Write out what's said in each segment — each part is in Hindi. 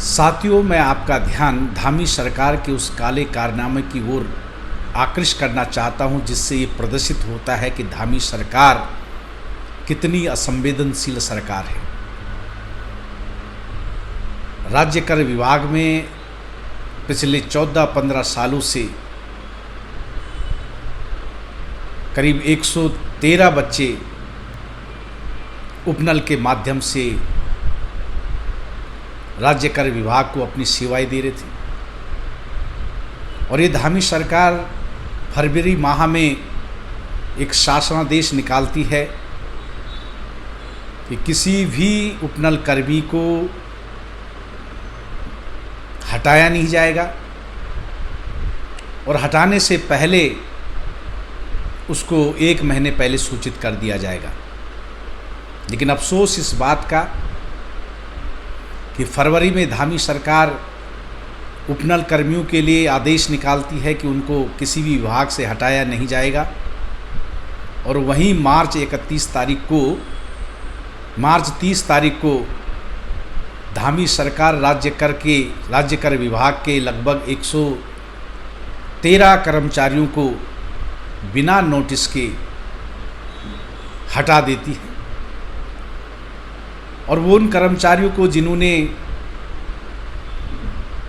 साथियों, मैं आपका ध्यान धामी सरकार के उस काले कारनामे की ओर आकृष्ट करना चाहता हूं, जिससे ये प्रदर्शित होता है कि धामी सरकार कितनी असंवेदनशील सरकार है। राज्य कर विभाग में पिछले 14-15 सालों से करीब 113 बच्चे उपनल के माध्यम से राज्य कर विभाग को अपनी सेवाएं दे रहे थे। और ये धामी सरकार फरवरी माह में एक शासनादेश निकालती है कि किसी भी उपनल कर्मी को हटाया नहीं जाएगा और हटाने से पहले उसको 1 महीने पहले सूचित कर दिया जाएगा। लेकिन अफसोस इस बात का कि फरवरी में धामी सरकार उपनल कर्मियों के लिए आदेश निकालती है कि उनको किसी भी विभाग से हटाया नहीं जाएगा, और वहीं मार्च 30 तारीख को धामी सरकार राज्य कर विभाग के लगभग 113 कर्मचारियों को बिना नोटिस के हटा देती है। और वो उन कर्मचारियों को जिन्होंने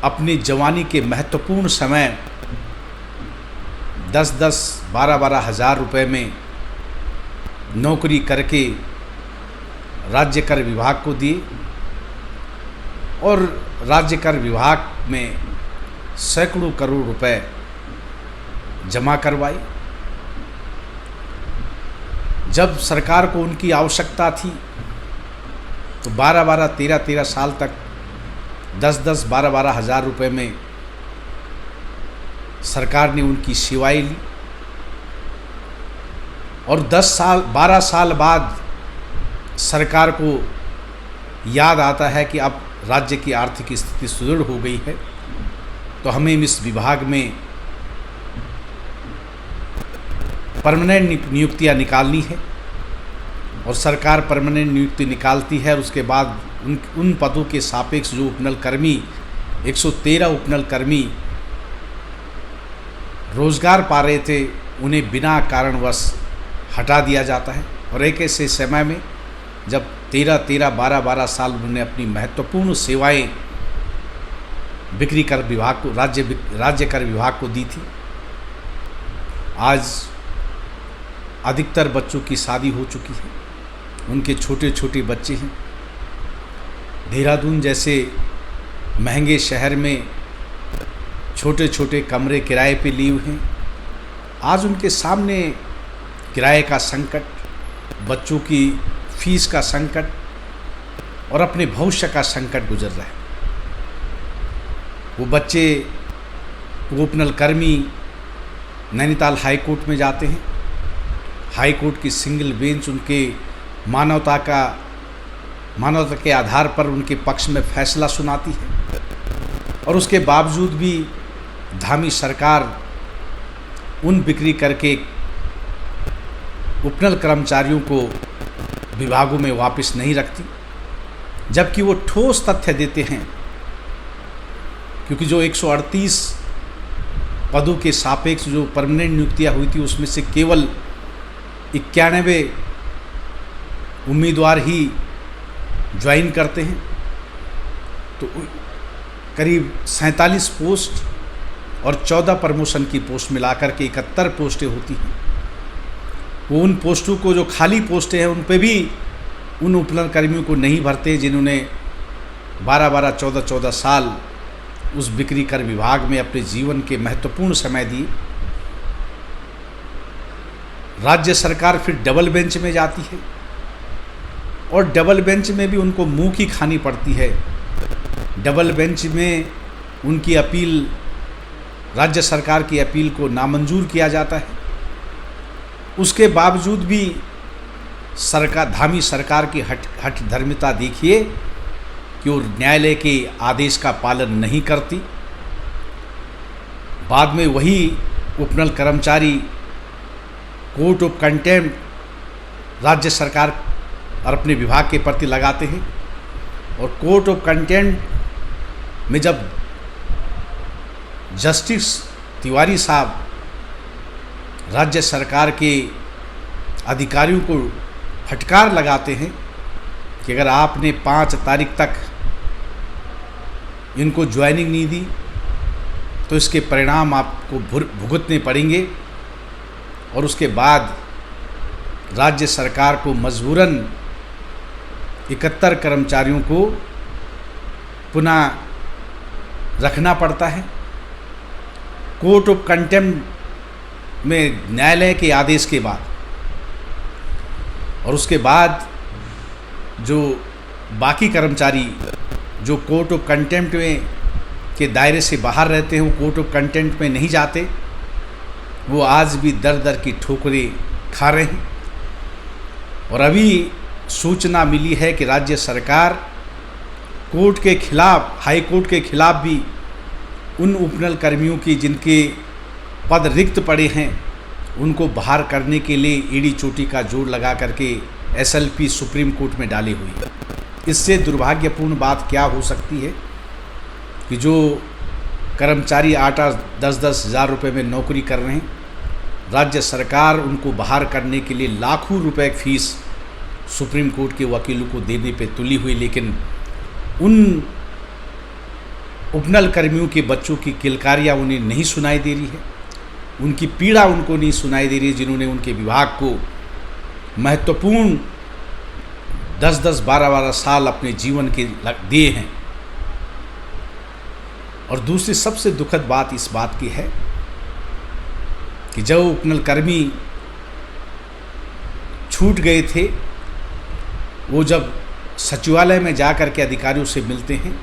अपनी जवानी के महत्वपूर्ण समय 10-10, 12-12 हज़ार रुपये में नौकरी करके राज्य कर विभाग को दिए और राज्य कर विभाग में सैकड़ों करोड़ रुपए जमा करवाए। जब सरकार को उनकी आवश्यकता थी तो 12-12, 13-13 साल तक 10-10, 12-12 हज़ार रुपये में सरकार ने उनकी सेवाएं ली। और 12 साल बाद सरकार को याद आता है कि अब राज्य की आर्थिक स्थिति सुदृढ़ हो गई है, तो हमें इस विभाग में परमानेंट नियुक्तियां निकालनी है। और सरकार परमानेंट नियुक्ति निकालती है। और उसके बाद उन पदों के सापेक्ष जो उपनल कर्मी 113 उपनल कर्मी रोजगार पा रहे थे, उन्हें बिना कारणवश हटा दिया जाता है। और एक ऐसे समय में जब 13-13, 12-12 साल उन्होंने अपनी महत्वपूर्ण सेवाएं बिक्री कर विभाग को राज्य कर विभाग को दी थी, आज अधिकतर बच्चों की शादी हो चुकी है, उनके छोटे छोटे बच्चे हैं। देहरादून जैसे महंगे शहर में छोटे छोटे कमरे किराए पे लिए हुए हैं। आज उनके सामने किराए का संकट, बच्चों की फीस का संकट और अपने भविष्य का संकट गुजर रहा है। वो बच्चे, वो उपनल कर्मी नैनीताल हाई कोर्ट में जाते हैं। हाई कोर्ट की सिंगल बेंच उनके मानवता के आधार पर उनके पक्ष में फैसला सुनाती है, और उसके बावजूद भी धामी सरकार उन बिक्री करके उपनल कर्मचारियों को विभागों में वापस नहीं रखती, जबकि वो ठोस तथ्य देते हैं। क्योंकि जो 138 पदों के सापेक्ष जो परमानेंट नियुक्तियां हुई थी, उसमें से केवल 91 उम्मीदवार ही ज्वाइन करते हैं। तो करीब 47 पोस्ट और 14 प्रमोशन की पोस्ट मिलाकर के 71 पोस्टें होती हैं। वो उन पोस्टों को, जो खाली पोस्टें हैं, उन पे भी उन उपनल कर्मियों को नहीं भरते जिन्होंने 12-12, 14-14 साल उस बिक्री कर विभाग में अपने जीवन के महत्वपूर्ण समय दिए। राज्य सरकार फिर डबल बेंच में जाती है, और डबल बेंच में भी उनको मुंह की खानी पड़ती है। डबल बेंच में उनकी अपील, राज्य सरकार की अपील को नामंजूर किया जाता है। उसके बावजूद भी धामी सरकार की हठ धर्मिता देखिए कि वो न्यायालय के आदेश का पालन नहीं करती। बाद में वही उपनल कर्मचारी कोर्ट ऑफ कंटेम्प्ट राज्य सरकार और अपने विभाग के प्रति लगाते हैं, और कोर्ट ऑफ कंटेम्प्ट में जब जस्टिस तिवारी साहब राज्य सरकार के अधिकारियों को फटकार लगाते हैं कि अगर आपने 5 तारीख तक इनको ज्वाइनिंग नहीं दी तो इसके परिणाम आपको भुगतने पड़ेंगे, और उसके बाद राज्य सरकार को मजबूरन 71 कर्मचारियों को पुनः रखना पड़ता है। कोर्ट ऑफ कंटेम्प्ट में न्यायालय के आदेश के बाद, और उसके बाद जो बाकी कर्मचारी जो कोर्ट ऑफ कंटेम्प्ट में के दायरे से बाहर रहते हैं, वो कोर्ट ऑफ कंटेम्प्ट में नहीं जाते, वो आज भी दर दर की ठोकरें खा रहे हैं। और अभी सूचना मिली है कि राज्य सरकार कोर्ट के खिलाफ, हाई कोर्ट के खिलाफ भी उन उपनल कर्मियों की जिनके पद रिक्त पड़े हैं उनको बाहर करने के लिए ईडी चोटी का जोड़ लगा करके एसएलपी सुप्रीम कोर्ट में डाली हुई है। इससे दुर्भाग्यपूर्ण बात क्या हो सकती है कि जो कर्मचारी 8-8, 10-10 हज़ार रुपये में नौकरी कर रहे हैं, राज्य सरकार उनको बाहर करने के लिए लाखों रुपए फीस सुप्रीम कोर्ट के वकीलों को देने पे तुली हुई, लेकिन उन उपनल कर्मियों के बच्चों की किलकारियाँ उन्हें नहीं सुनाई दे रही है, उनकी पीड़ा उनको नहीं सुनाई दे रही है, जिन्होंने उनके विभाग को महत्वपूर्ण 10-10, 12-12 साल अपने जीवन के दिए हैं। और दूसरी सबसे दुखद बात इस बात की है कि जब उपनल कर्मी छूट गए थे, वो जब सचिवालय में जाकर के अधिकारियों से मिलते हैं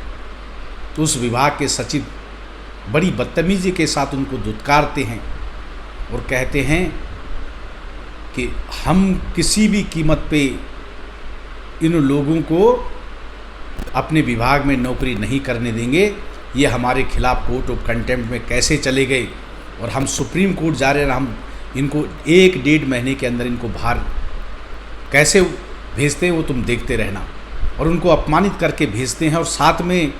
तो उस विभाग के सचिव बड़ी बदतमीजी के साथ उनको धुतकारते हैं और कहते हैं कि हम किसी भी कीमत पे इन लोगों को अपने विभाग में नौकरी नहीं करने देंगे, ये हमारे खिलाफ कोर्ट ऑफ कंटेम्प्ट में कैसे चले गए और हम सुप्रीम कोर्ट जा रहे हैं, हम इनको 1-1.5 महीने के अंदर इनको बाहर कैसे भेजते हैं वो तुम देखते रहना। और उनको अपमानित करके भेजते हैं और साथ में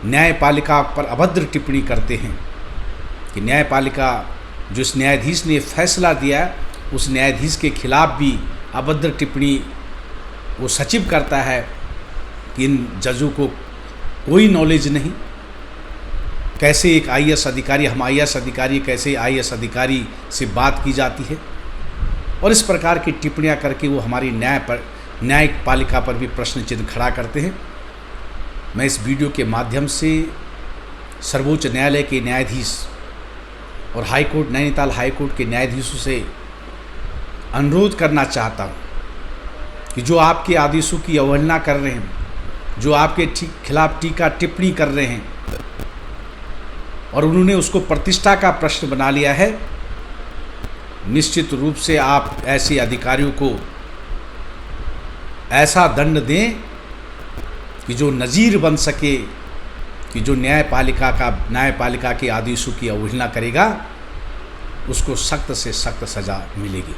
न्यायपालिका पर अभद्र टिप्पणी करते हैं कि न्यायपालिका जो इस न्यायाधीश ने फैसला दिया उस न्यायाधीश के खिलाफ भी अभद्र टिप्पणी वो सचिव करता है कि इन जजों को कोई नॉलेज नहीं, कैसे एक आईएएस अधिकारी, हम आईएएस अधिकारी, कैसे आईएएस अधिकारी से बात की जाती है, और इस प्रकार की टिप्पणियां करके वो हमारी न्यायपालिका पर भी प्रश्न चिन्ह खड़ा करते हैं। मैं इस वीडियो के माध्यम से सर्वोच्च न्यायालय के न्यायाधीश और हाईकोर्ट, नैनीताल हाईकोर्ट के न्यायाधीशों से अनुरोध करना चाहता हूँ कि जो आपके आदेशों की अवहेलना कर रहे हैं, जो आपके खिलाफ टीका टिप्पणी कर रहे हैं और उन्होंने उसको प्रतिष्ठा का प्रश्न बना लिया है, निश्चित रूप से आप ऐसे अधिकारियों को ऐसा दंड दें कि जो नज़ीर बन सके कि जो न्यायपालिका के आदेशों की अवहेलना करेगा उसको सख्त से सख्त सज़ा मिलेगी।